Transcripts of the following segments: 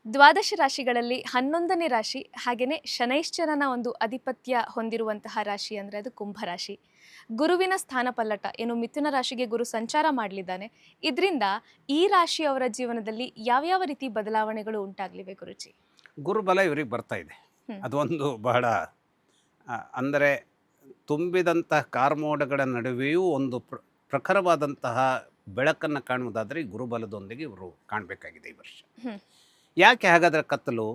ದ್ವಾದಶ ರಾಶಿಗಳಲ್ಲಿ 11ನೇ ರಾಶಿ ಹಾಗೆಯೇ ಶನೈಶ್ಚರನ ಒಂದು ಅಧಿಪತ್ಯ ಹೊಂದಿರುವಂತಹ ರಾಶಿ ಅಂದರೆ ಅದು ಕುಂಭರಾಶಿ. ಗುರುವಿನ ಸ್ಥಾನ ಪಲ್ಲಟ ಏನು ಮಿಥುನ ರಾಶಿಗೆ ಗುರು ಸಂಚಾರ ಮಾಡಲಿದ್ದಾನೆ. ಇದರಿಂದ ಈ ರಾಶಿಯವರ ಜೀವನದಲ್ಲಿ ಯಾವ್ಯಾವ ರೀತಿ ಬದಲಾವಣೆಗಳು ಉಂಟಾಗಲಿವೆ ಗುರುಜಿ? ಗುರುಬಲ ಇವರಿಗೆ ಬರ್ತಾ ಇದೆ. ಹ್ಮ್. ಅದೊಂದು ಬಹಳ ಅಂದರೆ ತುಂಬಿದಂತಹ ಕಾರ್ಮೋಡಗಳ ನಡುವೆಯೂ ಒಂದು ಪ್ರಖರವಾದಂತಹ ಬೆಳಕನ್ನು ಕಾಣುವುದಾದರೆ ಈ ಗುರುಬಲದೊಂದಿಗೆ ಇವರು ಕಾಣಬೇಕಾಗಿದೆ ಈ ವರ್ಷ. ಹ್ಮ್. ಯಾಕೆ ಹಾಗಾದರೆ ಕತ್ತಲು?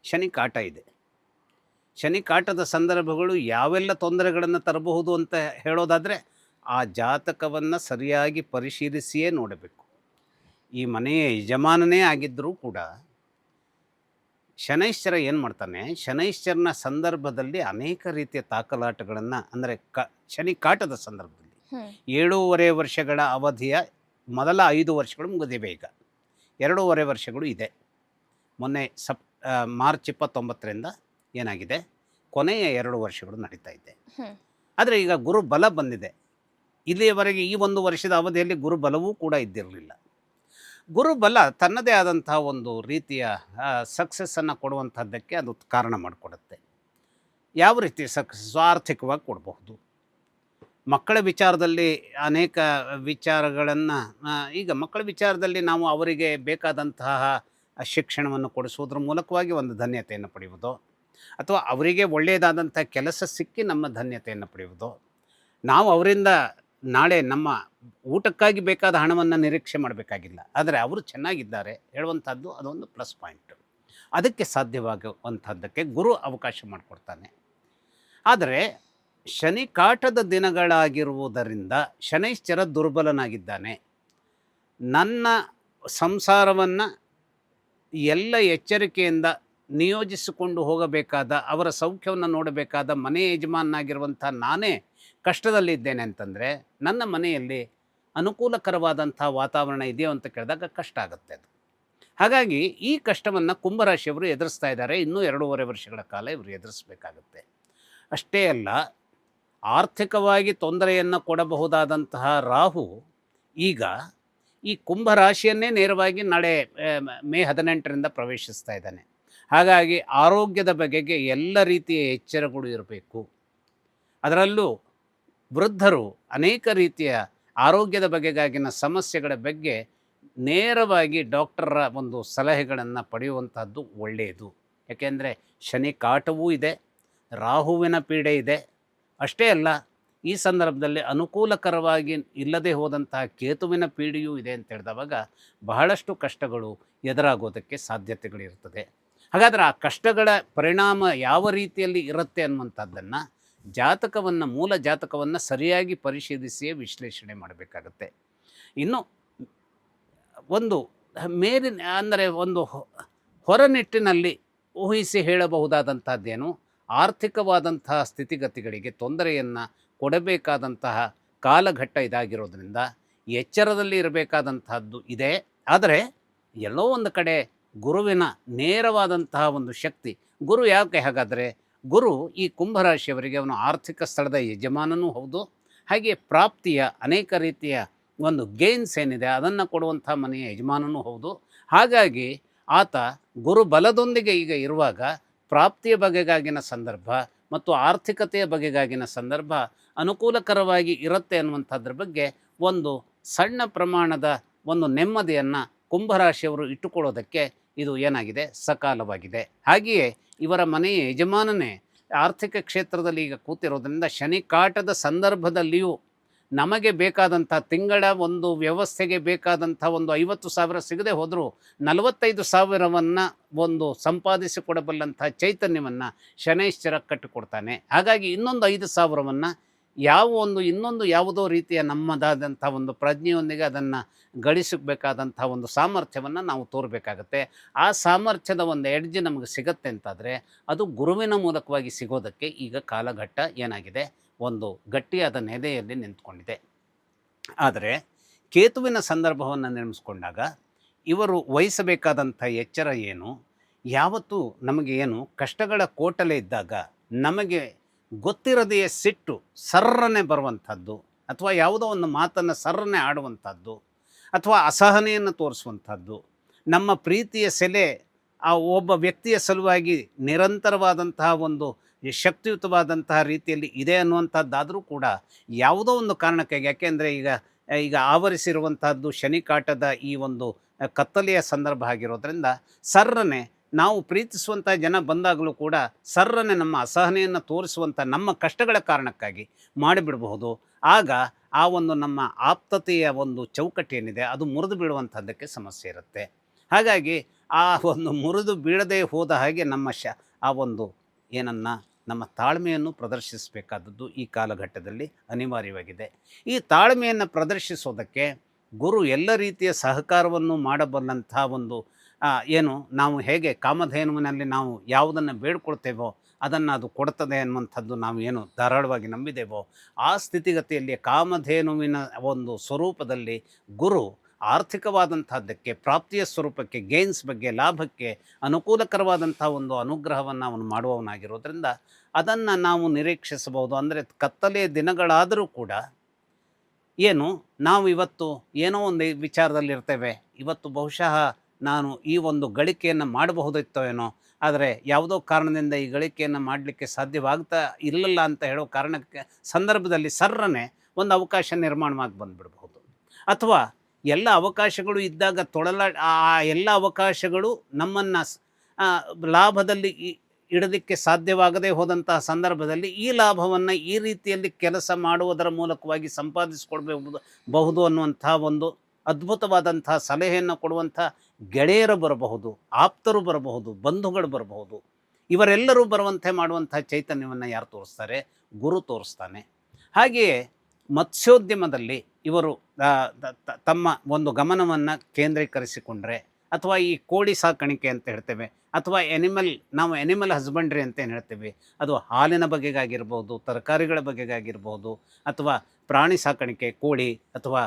ಶನಿ ಕಾಟ ಇದೆ. ಶನಿ ಕಾಟದ ಸಂದರ್ಭಗಳು ಯಾವೆಲ್ಲ ತೊಂದರೆಗಳನ್ನು ತರಬಹುದು ಅಂತ ಹೇಳೋದಾದರೆ ಆ ಜಾತಕವನ್ನು ಸರಿಯಾಗಿ ಪರಿಶೀಲಿಸಿಯೇ ನೋಡಬೇಕು. ಈ ಮನೆಯ ಯಜಮಾನನೇ ಆಗಿದ್ದರೂ ಕೂಡ ಶನೈಶ್ಚರ ಏನು ಮಾಡ್ತಾನೆ, ಶನೈಶ್ಚರನ ಸಂದರ್ಭದಲ್ಲಿ ಅನೇಕ ರೀತಿಯ ತಾಕಲಾಟಗಳನ್ನು ಅಂದರೆ ಶನಿ ಕಾಟದ ಸಂದರ್ಭದಲ್ಲಿ ಹ್ಮ್. 7.5 ವರ್ಷಗಳ ಅವಧಿಯ ಮೊದಲ 5 ವರ್ಷಗಳು ಮುಗಿದಿವೆ. ಈಗ 2.5 ವರ್ಷಗಳು ಇದೆ. ಮೊನ್ನೆ ಮಾರ್ಚ್ 29ರಿಂದ ಏನಾಗಿದೆ, ಕೊನೆಯ 2 ವರ್ಷಗಳು ನಡೀತಾ ಇದೆ. ಹ್ಮ್. ಆದರೆ ಈಗ ಗುರು ಬಲ ಬಂದಿದೆ. ಇಲ್ಲಿಯವರೆಗೆ ಈ 1 ವರ್ಷದ ಅವಧಿಯಲ್ಲಿ ಗುರುಬಲವೂ ಕೂಡ ಇದ್ದಿರಲಿಲ್ಲ. ಗುರುಬಲ ತನ್ನದೇ ಆದಂತಹ ಒಂದು ರೀತಿಯ ಸಕ್ಸಸ್ಸನ್ನು ಕೊಡುವಂಥದ್ದಕ್ಕೆ ಅದು ಕಾರಣ ಮಾಡಿಕೊಡುತ್ತೆ. ಯಾವ ರೀತಿ ಸಕ್ಸಸ್? ಆರ್ಥಿಕವಾಗಿ ಕೊಡಬಹುದು. ಮಕ್ಕಳ ವಿಚಾರದಲ್ಲಿ ಅನೇಕ ವಿಚಾರಗಳನ್ನು ಈಗ ಮಕ್ಕಳ ವಿಚಾರದಲ್ಲಿ ನಾವು ಅವರಿಗೆ ಬೇಕಾದಂತಹ ಶಿಕ್ಷಣವನ್ನು ಕೊಡಿಸುವುದರ ಮೂಲಕವಾಗಿ ಒಂದು ಧನ್ಯತೆಯನ್ನು ಪಡೆಯುವುದು, ಅಥವಾ ಅವರಿಗೆ ಒಳ್ಳೆಯದಾದಂಥ ಕೆಲಸ ಸಿಕ್ಕಿ ನಮ್ಮ ಧನ್ಯತೆಯನ್ನು ಪಡೆಯುವುದು. ನಾವು ಅವರಿಂದ ನಾಳೆ ನಮ್ಮ ಊಟಕ್ಕಾಗಿ ಬೇಕಾದ ಹಣವನ್ನು ನಿರೀಕ್ಷೆ ಮಾಡಬೇಕಾಗಿಲ್ಲ, ಆದರೆ ಅವರು ಚೆನ್ನಾಗಿದ್ದಾರೆ ಹೇಳುವಂಥದ್ದು ಅದೊಂದು ಪ್ಲಸ್ ಪಾಯಿಂಟ್. ಅದಕ್ಕೆ ಸಾಧ್ಯವಾಗುವಂಥದ್ದಕ್ಕೆ ಗುರು ಅವಕಾಶ ಮಾಡಿಕೊಡ್ತಾನೆ. ಆದರೆ ಶನಿ ಕಾಟದ ದಿನಗಳಾಗಿರುವುದರಿಂದ ಶನೈಶ್ಚರ ದುರ್ಬಲನಾಗಿದ್ದಾನೆ. ನನ್ನ ಸಂಸಾರವನ್ನು ಎಲ್ಲ ಎಚ್ಚರಿಕೆಯಿಂದ ನಿಯೋಜಿಸಿಕೊಂಡು ಹೋಗಬೇಕಾದ, ಅವರ ಸೌಖ್ಯವನ್ನು ನೋಡಬೇಕಾದ ಮನೆ ಯಜಮಾನನಾಗಿರುವಂಥ ನಾನೇ ಕಷ್ಟದಲ್ಲಿದ್ದೇನೆ ಅಂತಂದರೆ ನನ್ನ ಮನೆಯಲ್ಲಿ ಅನುಕೂಲಕರವಾದಂಥ ವಾತಾವರಣ ಇದೆಯೋ ಅಂತ ಕೇಳಿದಾಗ ಕಷ್ಟ ಆಗುತ್ತೆ ಅದು. ಹಾಗಾಗಿ ಈ ಕಷ್ಟವನ್ನು ಕುಂಭರಾಶಿಯವರು ಎದುರಿಸ್ತಾ ಇದ್ದಾರೆ. ಇನ್ನೂ 2.5 ವರ್ಷಗಳ ಕಾಲ ಇವರು ಎದುರಿಸಬೇಕಾಗುತ್ತೆ. ಅಷ್ಟೇ ಅಲ್ಲ, ಆರ್ಥಿಕವಾಗಿ ತೊಂದರೆಯನ್ನು ಕೊಡಬಹುದಾದಂತಹ ರಾಹು ಈಗ ಈ ಕುಂಭರಾಶಿಯನ್ನೇ ನೇರವಾಗಿ ನಾಳೆ ಮೇ 18ರಿಂದ ಪ್ರವೇಶಿಸ್ತಾ ಇದ್ದಾನೆ. ಹಾಗಾಗಿ ಆರೋಗ್ಯದ ಬಗೆಗೆ ಎಲ್ಲ ರೀತಿಯ ಎಚ್ಚರಗಳು ಇರಬೇಕು. ಅದರಲ್ಲೂ ವೃದ್ಧರು ಅನೇಕ ರೀತಿಯ ಆರೋಗ್ಯದ ಬಗೆಗಾಗಿನ ಸಮಸ್ಯೆಗಳ ಬಗ್ಗೆ ನೇರವಾಗಿ ಡಾಕ್ಟರ ಒಂದು ಸಲಹೆಗಳನ್ನು ಪಡೆಯುವಂಥದ್ದು ಒಳ್ಳೆಯದು. ಯಾಕೆಂದರೆ ಶನಿ ಕಾಟವೂ ಇದೆ, ರಾಹುವಿನ ಪೀಡೆ ಇದೆ. ಅಷ್ಟೇ ಅಲ್ಲ, ಈ ಸಂದರ್ಭದಲ್ಲಿ ಅನುಕೂಲಕರವಾಗಿ ಇಲ್ಲದೆ ಹೋದಂತಹ ಕೇತುವಿನ ಪೀಡೆಯೂ ಇದೆ ಅಂತ ಹೇಳಿದವಾಗ ಬಹಳಷ್ಟು ಕಷ್ಟಗಳು ಎದುರಾಗೋದಕ್ಕೆ ಸಾಧ್ಯತೆಗಳಿರ್ತದೆ. ಹಾಗಾದರೆ ಆ ಕಷ್ಟಗಳ ಪರಿಣಾಮ ಯಾವ ರೀತಿಯಲ್ಲಿ ಇರುತ್ತೆ ಅನ್ನುವಂಥದ್ದನ್ನು ಜಾತಕವನ್ನು, ಮೂಲ ಜಾತಕವನ್ನು ಸರಿಯಾಗಿ ಪರಿಶೀಲಿಸಿಯೇ ವಿಶ್ಲೇಷಣೆ ಮಾಡಬೇಕಾಗತ್ತೆ. ಇನ್ನು ಒಂದು ಮೇಲಿನ ಅಂದರೆ ಒಂದು ಹೊರನಿಟ್ಟಿನಲ್ಲಿ ಊಹಿಸಿ ಹೇಳಬಹುದಾದಂಥದ್ದೇನು, ಆರ್ಥಿಕವಾದಂತಹ ಸ್ಥಿತಿಗತಿಗಳಿಗೆ ತೊಂದರೆಯನ್ನು ಕೊಡಬೇಕಾದಂತಹ ಕಾಲಘಟ್ಟ ಇದಾಗಿರೋದ್ರಿಂದ ಎಚ್ಚರದಲ್ಲಿ ಇರಬೇಕಾದಂತಹದ್ದು ಇದೆ. ಆದರೆ ಎಲ್ಲೋ ಒಂದು ಕಡೆ ಗುರುವಿನ ನೇರವಾದಂತಹ ಒಂದು ಶಕ್ತಿ, ಗುರು ಯಾಕೆ ಹಾಗಾದರೆ, ಗುರು ಈ ಕುಂಭರಾಶಿಯವರಿಗೆ ಅವನು ಆರ್ಥಿಕ ಸ್ಥಳದ ಯಜಮಾನನೂ ಹೌದು, ಹಾಗೆ ಪ್ರಾಪ್ತಿಯ ಅನೇಕ ರೀತಿಯ ಒಂದು ಗೇನ್ಸ್ ಏನಿದೆ ಅದನ್ನು ಕೊಡುವಂಥ ಮನೆಯ ಯಜಮಾನನೂ ಹೌದು. ಹಾಗಾಗಿ ಆತ ಗುರು ಬಲದೊಂದಿಗೆ ಈಗ ಇರುವಾಗ ಪ್ರಾಪ್ತಿಯ ಬಗೆಗಾಗಿನ ಸಂದರ್ಭ ಮತ್ತು ಆರ್ಥಿಕತೆಯ ಬಗೆಗಾಗಿನ ಸಂದರ್ಭ ಅನುಕೂಲಕರವಾಗಿ ಇರುತ್ತೆ ಅನ್ನುವಂಥದ್ರ ಬಗ್ಗೆ ಒಂದು ಸಣ್ಣ ಪ್ರಮಾಣದ ಒಂದು ನೆಮ್ಮದಿಯನ್ನು ಕುಂಭರಾಶಿಯವರು ಇಟ್ಟುಕೊಳ್ಳೋದಕ್ಕೆ ಇದು ಏನಾಗಿದೆ, ಸಕಾಲವಾಗಿದೆ. ಹಾಗೆಯೇ ಇವರ ಮನೆಯ ಯಜಮಾನನೇ ಆರ್ಥಿಕ ಕ್ಷೇತ್ರದಲ್ಲಿ ಈಗ ಕೂತಿರೋದ್ರಿಂದ ಶನಿ ಕಾಟದ ಸಂದರ್ಭದಲ್ಲಿಯೂ ನಮಗೆ ಬೇಕಾದಂಥ ತಿಂಗಳ ಒಂದು ವ್ಯವಸ್ಥೆಗೆ ಬೇಕಾದಂಥ ಒಂದು 50,000 ಸಿಗದೆ ಹೋದರೂ 45,000ವನ್ನು ಒಂದು ಸಂಪಾದಿಸಿಕೊಡಬಲ್ಲಂಥ ಚೈತನ್ಯವನ್ನು ಶನೈಶ್ಚರ ಕಟ್ಟಿಕೊಡ್ತಾನೆ. ಹಾಗಾಗಿ ಇನ್ನೊಂದು 5,000ವನ್ನು ಇನ್ನೊಂದು ಯಾವುದೋ ರೀತಿಯ ನಮ್ಮದಾದಂಥ ಒಂದು ಪ್ರಜ್ಞೆಯೊಂದಿಗೆ ಅದನ್ನು ಗಳಿಸಬೇಕಾದಂಥ ಒಂದು ಸಾಮರ್ಥ್ಯವನ್ನು ನಾವು ತೋರಬೇಕಾಗತ್ತೆ. ಆ ಸಾಮರ್ಥ್ಯದ ಒಂದು ಎಡ್ಜ್ ನಮಗೆ ಸಿಗತ್ತೆ ಅಂತಾದರೆ ಅದು ಗುರುವಿನ ಮೂಲಕವಾಗಿ ಸಿಗೋದಕ್ಕೆ ಈಗ ಕಾಲಘಟ್ಟ ಏನಾಗಿದೆ, ಒಂದು ಗಟ್ಟಿಯಾದ ನೆಲೆಯಲ್ಲಿ ನಿಂತ್ಕೊಂಡಿದೆ. ಆದರೆ ಕೇತುವಿನ ಸಂದರ್ಭವನ್ನು ನೆನೆಸ್ಕೊಂಡಾಗ ಇವರು ವಹಿಸಬೇಕಾದಂಥ ಎಚ್ಚರ ಏನು, ಯಾವತ್ತೂ ನಮಗೆ ಏನು ಕಷ್ಟಗಳ ಕೋಟಲೆ ಇದ್ದಾಗ ನಮಗೆ ಗೊತ್ತಿರದೆಯೇ ಸಿಟ್ಟು ಸರ್ರನೆ ಬರುವಂಥದ್ದು, ಅಥವಾ ಯಾವುದೋ ಒಂದು ಮಾತನ್ನು ಸರ್ರನೆ ಆಡುವಂಥದ್ದು, ಅಥವಾ ಅಸಹನೆಯನ್ನು ತೋರಿಸುವಂಥದ್ದು, ನಮ್ಮ ಪ್ರೀತಿಯ ಸೆಲೆ ಆ ಒಬ್ಬ ವ್ಯಕ್ತಿಯ ಸಲುವಾಗಿ ನಿರಂತರವಾದಂತಹ ಒಂದು ಶಕ್ತಿಯುತವಾದಂತಹ ರೀತಿಯಲ್ಲಿ ಇದೆ ಅನ್ನುವಂಥದ್ದಾದರೂ ಕೂಡ ಯಾವುದೋ ಒಂದು ಕಾರಣಕ್ಕಾಗಿ, ಯಾಕೆಂದರೆ ಈಗ ಆವರಿಸಿರುವಂತಹದ್ದು ಶನಿಕಾಟದ ಈ ಒಂದು ಕತ್ತಲೆಯ ಸಂದರ್ಭ ಆಗಿರೋದ್ರಿಂದ ಸರ್ರನೆ ನಾವು ಪ್ರೀತಿಸುವಂಥ ಜನ ಬಂದಾಗಲೂ ಕೂಡ ಸರ್ರನೆ ನಮ್ಮ ಅಸಹನೆಯನ್ನು ತೋರಿಸುವಂಥ ನಮ್ಮ ಕಷ್ಟಗಳ ಕಾರಣಕ್ಕಾಗಿ ಮಾಡಿಬಿಡಬಹುದು. ಆಗ ಆ ಒಂದು ನಮ್ಮ ಆಪ್ತತೆಯ ಒಂದು ಚೌಕಟ್ಟೇನಿದೆ ಅದು ಮುರಿದು ಬೀಳುವಂಥದ್ದಕ್ಕೆ ಸಮಸ್ಯೆ ಇರುತ್ತೆ. ಹಾಗಾಗಿ ಆ ಒಂದು ಮುರಿದು ಬೀಳದೇ ಹೋದ ಹಾಗೆ ಆ ಒಂದು ನಮ್ಮ ತಾಳ್ಮೆಯನ್ನು ಪ್ರದರ್ಶಿಸಬೇಕಾದದ್ದು ಈ ಕಾಲಘಟ್ಟದಲ್ಲಿ ಅನಿವಾರ್ಯವಾಗಿದೆ. ಈ ತಾಳ್ಮೆಯನ್ನು ಪ್ರದರ್ಶಿಸೋದಕ್ಕೆ ಗುರು ಎಲ್ಲ ರೀತಿಯ ಸಹಕಾರವನ್ನು ಮಾಡಬಲ್ಲಂಥ ಒಂದು ನಾವು ಹೇಗೆ ಕಾಮಧೇನುವಿನಲ್ಲಿ ನಾವು ಯಾವುದನ್ನು ಬೇಡ್ಕೊಳ್ತೇವೋ ಅದನ್ನು ಅದು ಕೊಡ್ತದೆ ಅನ್ನುವಂಥದ್ದು ನಾವು ಏನು ಧಾರಾಳವಾಗಿ ನಂಬಿದ್ದೇವೋ ಆ ಸ್ಥಿತಿಗತಿಯಲ್ಲಿ ಕಾಮಧೇನುವಿನ ಒಂದು ಸ್ವರೂಪದಲ್ಲಿ ಗುರು ಆರ್ಥಿಕವಾದಂಥದ್ದಕ್ಕೆ, ಪ್ರಾಪ್ತಿಯ ಸ್ವರೂಪಕ್ಕೆ, ಗೇನ್ಸ್ ಬಗ್ಗೆ, ಲಾಭಕ್ಕೆ ಅನುಕೂಲಕರವಾದಂಥ ಒಂದು ಅನುಗ್ರಹವನ್ನು ಅವನು ಮಾಡುವವನಾಗಿರೋದ್ರಿಂದ ಅದನ್ನು ನಾವು ನಿರೀಕ್ಷಿಸಬಹುದು. ಅಂದರೆ ಕತ್ತಲೆಯ ದಿನಗಳಾದರೂ ಕೂಡ ನಾವು ಇವತ್ತು ಏನೋ ಒಂದು ವಿಚಾರದಲ್ಲಿರ್ತೇವೆ, ಇವತ್ತು ಬಹುಶಃ ನಾನು ಈ ಒಂದು ಗಳಿಕೆಯನ್ನು ಮಾಡಬಹುದಿತ್ತೋ ಏನೋ, ಆದರೆ ಯಾವುದೋ ಕಾರಣದಿಂದ ಈ ಗಳಿಕೆಯನ್ನು ಮಾಡಲಿಕ್ಕೆ ಸಾಧ್ಯವಾಗ್ತಾ ಇರಲಿಲ್ಲ ಅಂತ ಹೇಳೋ ಕಾರಣಕ್ಕೆ ಸಂದರ್ಭದಲ್ಲಿ ಸರ್ರನೆ ಒಂದು ಅವಕಾಶ ನಿರ್ಮಾಣವಾಗಿ ಬಂದುಬಿಡಬಹುದು. ಅಥವಾ ಎಲ್ಲ ಅವಕಾಶಗಳು ಇದ್ದಾಗ ಆ ಎಲ್ಲ ಅವಕಾಶಗಳು ನಮ್ಮನ್ನು ಲಾಭದಲ್ಲಿ ಇಡಲಿಕ್ಕೆ ಸಾಧ್ಯವಾಗದೇ ಹೋದಂತಹ ಸಂದರ್ಭದಲ್ಲಿ ಈ ಲಾಭವನ್ನು ಈ ರೀತಿಯಲ್ಲಿ ಕೆಲಸ ಮಾಡುವುದರ ಮೂಲಕವಾಗಿ ಸಂಪಾದಿಸಿಕೊಳ್ಬಹುದು ಅನ್ನುವಂಥ ಒಂದು ಅದ್ಭುತವಾದಂತಹ ಸಲಹೆಯನ್ನು ಕೊಡುವಂಥ ಗೆಳೆಯರು ಬರಬಹುದು, ಆಪ್ತರು ಬರಬಹುದು, ಬಂಧುಗಳು ಬರಬಹುದು. ಇವರೆಲ್ಲರೂ ಬರುವಂತೆ ಮಾಡುವಂಥ ಚೈತನ್ಯವನ್ನು ಯಾರು ತೋರಿಸ್ತಾರೆ? ಗುರು ತೋರಿಸ್ತಾನೆ. ಹಾಗೆಯೇ ಮತ್ಸ್ಯೋದ್ಯಮದಲ್ಲಿ ಇವರು ತಮ್ಮ ಒಂದು ಗಮನವನ್ನು ಕೇಂದ್ರೀಕರಿಸಿಕೊಂಡ್ರೆ, ಅಥವಾ ಈ ಕೋಳಿ ಸಾಕಾಣಿಕೆ ಅಂತ ಹೇಳ್ತೇವೆ, ಅಥವಾ ನಾವು ಎನಿಮಲ್ ಹಸ್ಬೆಂಡ್ರಿ ಅಂತ ಏನು ಹೇಳ್ತೇವೆ, ಅದು ಹಾಲಿನ ಬಗೆಗಾಗಿರ್ಬೋದು, ತರಕಾರಿಗಳ ಬಗೆಗಾಗಿರ್ಬೋದು, ಅಥವಾ ಪ್ರಾಣಿ ಸಾಕಾಣಿಕೆ ಕೋಳಿ, ಅಥವಾ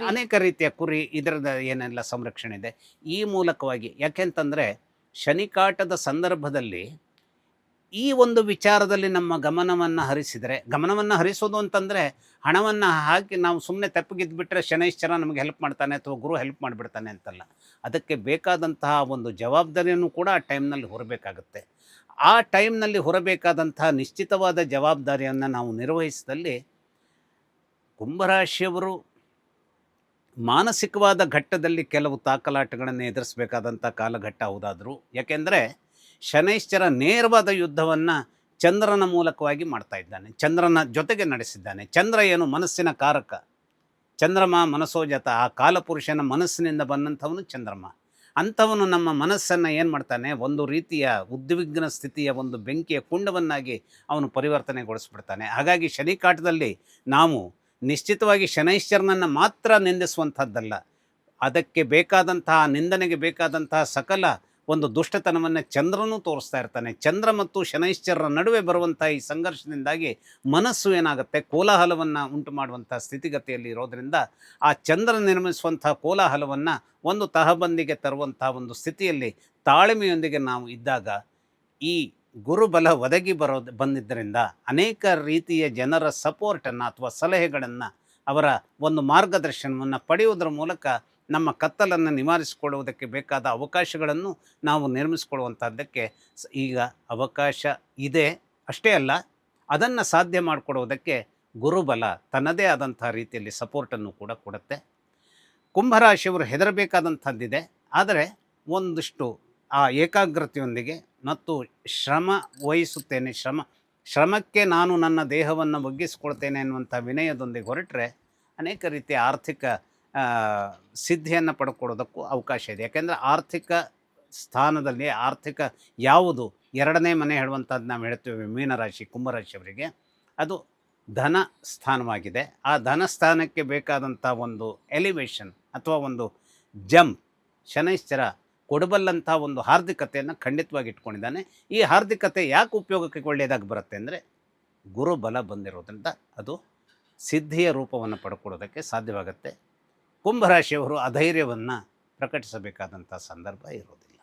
ಅನೇಕ ರೀತಿಯ ಕುರಿ, ಇದರದ ಏನೆಲ್ಲ ಸಂರಕ್ಷಣೆ ಇದೆ ಈ ಮೂಲಕವಾಗಿ. ಯಾಕೆಂತಂದರೆ ಶನಿಕಾಟದ ಸಂದರ್ಭದಲ್ಲಿ ಈ ಒಂದು ವಿಚಾರದಲ್ಲಿ ನಮ್ಮ ಗಮನವನ್ನು ಹರಿಸೋದು ಅಂತಂದರೆ ಹಣವನ್ನು ಹಾಕಿ ನಾವು ಸುಮ್ಮನೆ ತೆಪ್ಪಗಿದ್ದುಬಿಟ್ರೆ ಶನೈಶ್ಚರ ನಮಗೆ ಹೆಲ್ಪ್ ಮಾಡ್ತಾನೆ ಅಥವಾ ಗುರು ಹೆಲ್ಪ್ ಮಾಡಿಬಿಡ್ತಾನೆ ಅಂತಲ್ಲ. ಅದಕ್ಕೆ ಬೇಕಾದಂತಹ ಒಂದು ಜವಾಬ್ದಾರಿಯನ್ನು ಕೂಡ ಆ ಟೈಮ್ನಲ್ಲಿ ಹೊರಬೇಕಾಗುತ್ತೆ. ಆ ಟೈಮ್ನಲ್ಲಿ ಹೊರಬೇಕಾದಂತಹ ನಿಶ್ಚಿತವಾದ ಜವಾಬ್ದಾರಿಯನ್ನು ನಾವು ನಿರ್ವಹಿಸಿದಲ್ಲಿ ಕುಂಭರಾಶಿಯವರು ಮಾನಸಿಕವಾದ ಘಟ್ಟದಲ್ಲಿ ಕೆಲವು ತಾಕಲಾಟಗಳನ್ನು ಎದುರಿಸಬೇಕಾದಂಥ ಕಾಲಘಟ್ಟ ಹೌದಾದರೂ, ಯಾಕೆಂದರೆ ಶನೈಶ್ಚರ ನೇರವಾದ ಯುದ್ಧವನ್ನು ಚಂದ್ರನ ಮೂಲಕವಾಗಿ ಮಾಡ್ತಾ ಇದ್ದಾನೆ, ಚಂದ್ರನ ಜೊತೆಗೆ ನಡೆಸಿದ್ದಾನೆ. ಚಂದ್ರ ಏನು? ಮನಸ್ಸಿನ ಕಾರಕ. ಚಂದ್ರಮ ಮನಸೋಜಾತ, ಆ ಕಾಲಪುರುಷನ ಮನಸ್ಸಿನಿಂದ ಬಂದಂಥವನು ಚಂದ್ರಮ. ಅಂಥವನು ನಮ್ಮ ಮನಸ್ಸನ್ನು ಏನು ಮಾಡ್ತಾನೆ? ಒಂದು ರೀತಿಯ ಉದ್ವಿಗ್ನ ಸ್ಥಿತಿಯ ಒಂದು ಬೆಂಕಿಯ ಕುಂಡವನ್ನಾಗಿ ಅವನು ಪರಿವರ್ತನೆಗೊಳಿಸ್ಬಿಡ್ತಾನೆ. ಹಾಗಾಗಿ ಶನಿಕಾಟದಲ್ಲಿ ನಾವು ನಿಶ್ಚಿತವಾಗಿ ಶನೈಶ್ಚರನನ್ನು ಮಾತ್ರ ನಿಂದಿಸುವಂಥದ್ದಲ್ಲ, ಅದಕ್ಕೆ ಬೇಕಾದಂತಹ ನಿಂದನೆಗೆ ಬೇಕಾದಂತಹ ಸಕಲ ಒಂದು ದುಷ್ಟತನವನ್ನು ಚಂದ್ರನೂ ತೋರಿಸ್ತಾ ಇರ್ತಾನೆ. ಚಂದ್ರ ಮತ್ತು ಶನೈಶ್ಚರರ ನಡುವೆ ಬರುವಂಥ ಈ ಸಂಘರ್ಷದಿಂದಾಗಿ ಮನಸ್ಸು ಏನಾಗುತ್ತೆ? ಕೋಲಾಹಲವನ್ನು ಉಂಟು ಮಾಡುವಂಥ ಸ್ಥಿತಿಗತಿಯಲ್ಲಿ ಇರೋದರಿಂದ ಆ ಚಂದ್ರ ನಿರ್ಮಿಸುವಂಥ ಕೋಲಾಹಲವನ್ನು ಒಂದು ತಹಬಂದಿಗೆ ತರುವಂಥ ಒಂದು ಸ್ಥಿತಿಯಲ್ಲಿ ತಾಳ್ಮೆಯೊಂದಿಗೆ ನಾವು ಇದ್ದಾಗ ಈ ಗುರುಬಲ ಬಂದಿದ್ದರಿಂದ ಅನೇಕ ರೀತಿಯ ಜನರ ಸಪೋರ್ಟನ್ನು ಅಥವಾ ಸಲಹೆಗಳನ್ನು, ಅವರ ಒಂದು ಮಾರ್ಗದರ್ಶನವನ್ನು ಪಡೆಯುವುದರ ಮೂಲಕ ನಮ್ಮ ಕತ್ತಲನ್ನು ನಿವಾರಿಸಿಕೊಳ್ಳುವುದಕ್ಕೆ ಬೇಕಾದ ಅವಕಾಶಗಳನ್ನು ನಾವು ನಿರ್ಮಿಸಿಕೊಳ್ಳುವಂಥದ್ದಕ್ಕೆ ಈಗ ಅವಕಾಶ ಇದೆ. ಅಷ್ಟೇ ಅಲ್ಲ, ಅದನ್ನು ಸಾಧ್ಯ ಮಾಡಿಕೊಡುವುದಕ್ಕೆ ಗುರುಬಲ ತನ್ನದೇ ಆದಂಥ ರೀತಿಯಲ್ಲಿ ಸಪೋರ್ಟನ್ನು ಕೂಡ ಕೊಡುತ್ತೆ. ಕುಂಭರಾಶಿಯವರು ಹೆದರಬೇಕಾದಂಥದ್ದಿದೆ, ಆದರೆ ಒಂದಿಷ್ಟು ಆ ಏಕಾಗ್ರತೆಯೊಂದಿಗೆ ಮತ್ತು ಶ್ರಮ ವಹಿಸುತ್ತೇನೆ, ಶ್ರಮಕ್ಕೆ ನಾನು ನನ್ನ ದೇಹವನ್ನು ಬಗ್ಗಿಸಿಕೊಳ್ತೇನೆ ಅನ್ನುವಂಥ ವಿನಯದೊಂದಿಗೆ ಹೊರಟರೆ ಅನೇಕ ರೀತಿಯ ಆರ್ಥಿಕ ಸಿದ್ಧಿಯನ್ನು ಪಡ್ಕೊಳ್ಳೋದಕ್ಕೂ ಅವಕಾಶ ಇದೆ. ಯಾಕೆಂದರೆ ಆರ್ಥಿಕ ಸ್ಥಾನದಲ್ಲಿ ಯಾವುದು ಎರಡನೇ ಮನೆ ಹೇಳುವಂಥದ್ದು ನಾವು ಹೇಳ್ತೀವಿ ಮೀನರಾಶಿ ಕುಂಭರಾಶಿಯವರಿಗೆ, ಅದು ಧನ ಸ್ಥಾನವಾಗಿದೆ. ಆ ಧನ ಸ್ಥಾನಕ್ಕೆ ಬೇಕಾದಂಥ ಒಂದು ಎಲಿವೇಶನ್ ಅಥವಾ ಒಂದು ಜಂಪ್ ಶನೈಶ್ಚರ ಕೊಡಬಲ್ಲಂಥ ಒಂದು ಹಾರ್ದಿಕತೆಯನ್ನು ಖಂಡಿತವಾಗಿ ಇಟ್ಕೊಂಡಿದ್ದಾನೆ. ಈ ಹಾರ್ದಿಕತೆ ಯಾಕೆ ಉಪಯೋಗಕ್ಕೆ ಒಳ್ಳೆಯದಾಗಿ ಬರುತ್ತೆ ಅಂದರೆ ಗುರುಬಲ ಬಂದಿರೋದ್ರಿಂದ ಅದು ಸಿದ್ಧಿಯ ರೂಪವನ್ನು ಪಡ್ಕೊಳ್ಳೋದಕ್ಕೆ ಸಾಧ್ಯವಾಗುತ್ತೆ. ಕುಂಭರಾಶಿಯವರು ಅಧೈರ್ಯವನ್ನು ಪ್ರಕಟಿಸಬೇಕಾದಂಥ ಸಂದರ್ಭ ಇರೋದಿಲ್ಲ.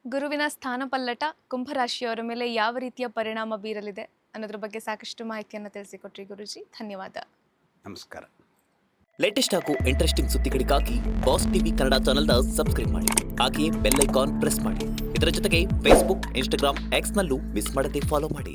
ಗುರುವಿನ ಸ್ಥಾನಪಲ್ಲಟ ಕುಂಭರಾಶಿಯವರ ಮೇಲೆ ಯಾವ ರೀತಿಯ ಪರಿಣಾಮ ಬೀರಲಿದೆ ಅನ್ನೋದ್ರ ಬಗ್ಗೆ ಸಾಕಷ್ಟು ಮಾಹಿತಿಯನ್ನು ತಿಳಿಸಿಕೊಟ್ರಿ ಗುರುಜಿ. ಧನ್ಯವಾದ. ನಮಸ್ಕಾರ. ಲೇಟೆಸ್ಟ್ ಹಾಗೂ ಇಂಟ್ರೆಸ್ಟಿಂಗ್ ಸುದ್ದಿಗಳಿಗಾಗಿ ಬಾಸ್ ಟಿವಿ ಕನ್ನಡ ಚಾನೆಲ್ನ ಸಬ್ಸ್ಕ್ರೈಬ್ ಮಾಡಿ. ಹಾಗೆಯೇ ಬೆಲ್ ಐಕಾನ್ ಪ್ರೆಸ್ ಮಾಡಿ. ಇದರ ಜೊತೆಗೆ ಫೇಸ್ಬುಕ್, ಇನ್ಸ್ಟಾಗ್ರಾಮ್, ಎಕ್ಸ್ನಲ್ಲೂ ಮಿಸ್ ಮಾಡದೆ ಫಾಲೋ ಮಾಡಿ.